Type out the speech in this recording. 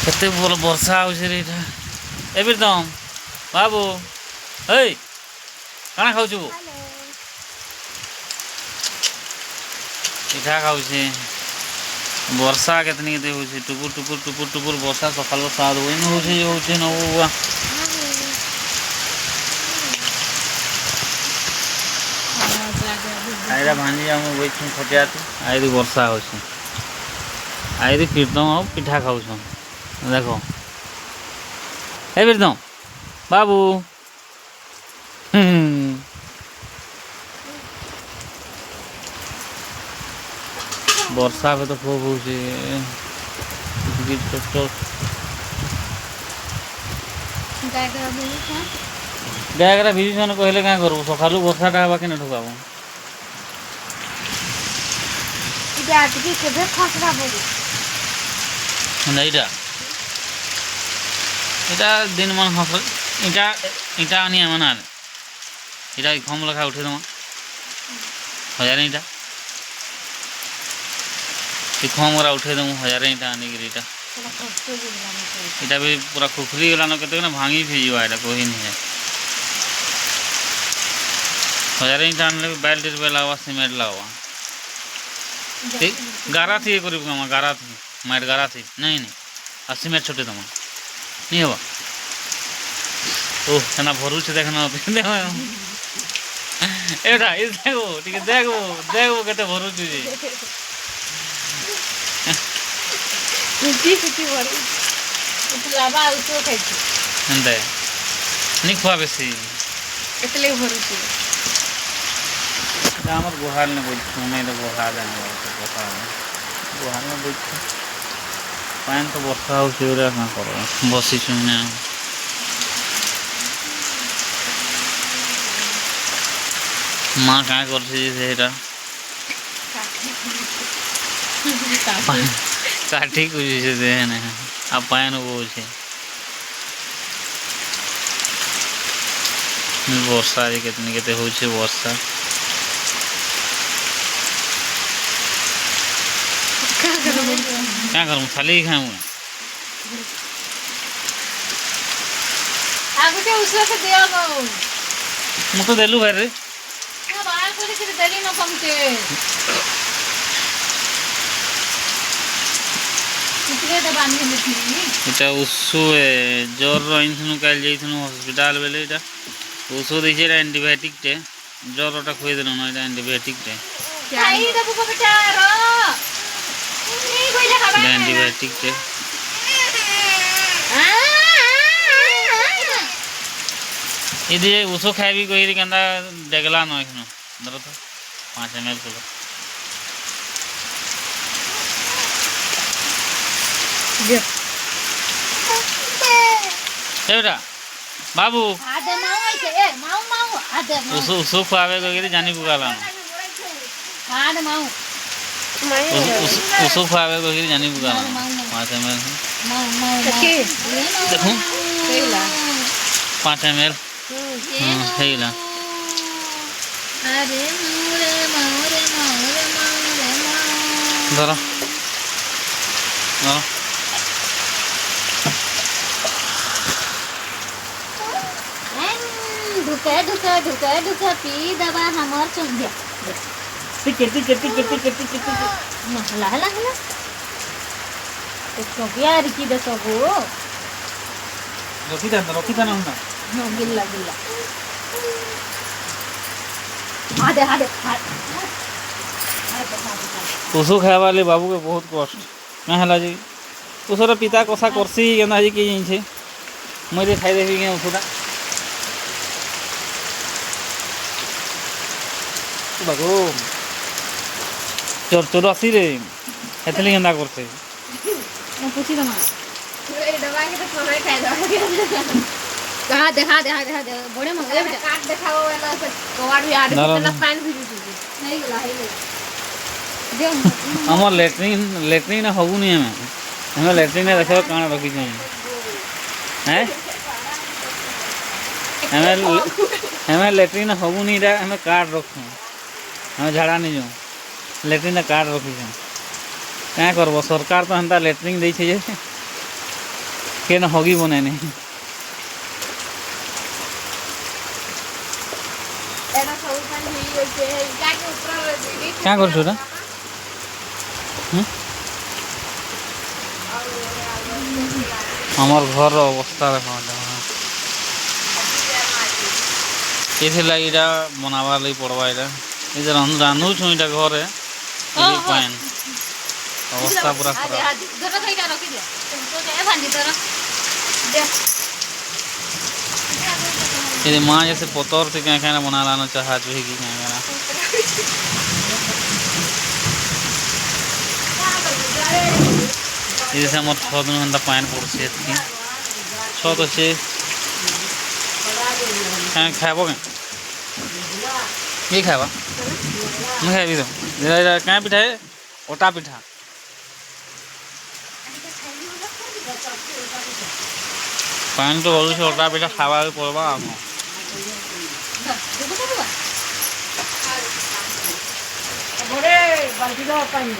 केते बोल वर्षा होছে रे एटा ए प्रीतम बाबू हे काना खाउछु पिठा खाउछे वर्षा केतनी केते होছে टुपुर टुपुर टुपुर टुपुर वर्षा सकाल 7 बजे होছে होছে न बुआ आइरा भांजी हम बैठू खटिया आइरी वर्षा होছে आइरी प्रीतम और पिठा खाउछन देखो ए प्रीतम बाबू वर्षा पे तो खूब होছে गायकरा भिजन कहले क्या करू सकालू वर्षाटा हवा के ठुकाबू इटा इटा दिन मन हस इटा इटा आनी मन इटा कम लेखा उठे दमा 1000 इटा कम उठे दमु 1000 इटा आनी इटा इटा भी पूरा खुखरी गलान के भांगी फिजा इटा कही नहीं है 1000 इटा आने बाल्टी लगवा सीमेंट लगवा गारा थी ये गारा थी माइट गारा थी नहीं नहीं आ सीमेंट छोटे दमा नहीं हवा ओह तना भरू से देखना एटा इस देखो ठीक है देखो देखो केते भरू छी कुटी कुटी भरू लाबा उतो खाइ छी हंदे नि खुआ बेसी एतले भरू छी हमर गुहाल ने बोल सुने तो गुहाल है गुहाल में बोल पान तो वर्षा हो सिरा का करो बसी सुने माँ क्या कर काठी कुछ अब पान वो वर्षा कितनी केते हो वर्षा क्या करूँ खाली ही खाऊँ आगे उसला से दिया गो मु तो देलु भाई रे ना बाहर कोनी से देली न कमते कितने तो बांधी देती इटा उसु जोर रहिनु काल जइथनु हॉस्पिटल बेले इटा उसु देजे एंटीबायोटिक टे जोरटा खुई देनु न इटा एंटीबायोटिक टे खाई दबु बेटा रो एंटीबायोटिक टे इदे उसो खाइबी कहिरी कंदा डेगला न एखनो दर तो 5 ml कुलो एटा बाबू आदे माऊ के ए माऊ माऊ आदे उसो उसो खावे कहिरी जानी पुगाला आदे माऊ उसो खावे कहिरी जानी पुगाला 5 ml के देखो केला 5 ml हेला अरे मोरे मोरे मोरे मोरे धरो धरो ढुका ढुका ढुका ढुका पी दबा हमर चंदिया टिक हला हला हला तो चोकिया रिकी दे सबो रखी था ना हां गिल्ला गिल्ला आदे आदे उसो खाए वाले बाबू के बहुत कष्ट ना हला जी उसरा पिता कसा करसी केना जी के छै मरे खाइ देबी के उसरा बागो चोर चोर आसी रे हेतली केना करते मैं पूछी दमा ए दबा के तो समय खाए दबा कहां देखा देखा देखा बड़े मंगले बेटा काट दिखाओ वाला से कवाड़ भी आदमी कितना पानी भी नहीं गला है दे हमर लेट्रिन होगु नहीं हमें लेट्रिन देखो काना रखी छै हैं हमें लेट्रिन होगु नहीं रा हमें कार्ड रखू हमें झाड़ा नहीं जाऊँ लेट्रिन कार्ड रखी क्या करब सरकार तो हंता लेट्रिन दे केन हगी बने नहीं एटा सब पानी होई गइছে जाके ऊपर रे क्या कर छुरा हमार घर अवस्था देखो ये लगे बनावा लगी पड़वा ये रांधु छुँ इटा घरे पाइन अवस्था पूरा खराब ये माँ जैसे पतौर से क्या कहना बना लाना चाहा जो है कि क्या कहना ये जैसे हमारे छत में हंदा पाइन पड़े छत अच्छे क्या खाबो क्या ये खावा मैं खाई तो क्या पिठा है ओटा पिठा पानी तो बोलूँ से ओटा पिठा खावा पड़वा बड़े बाल्टी पानी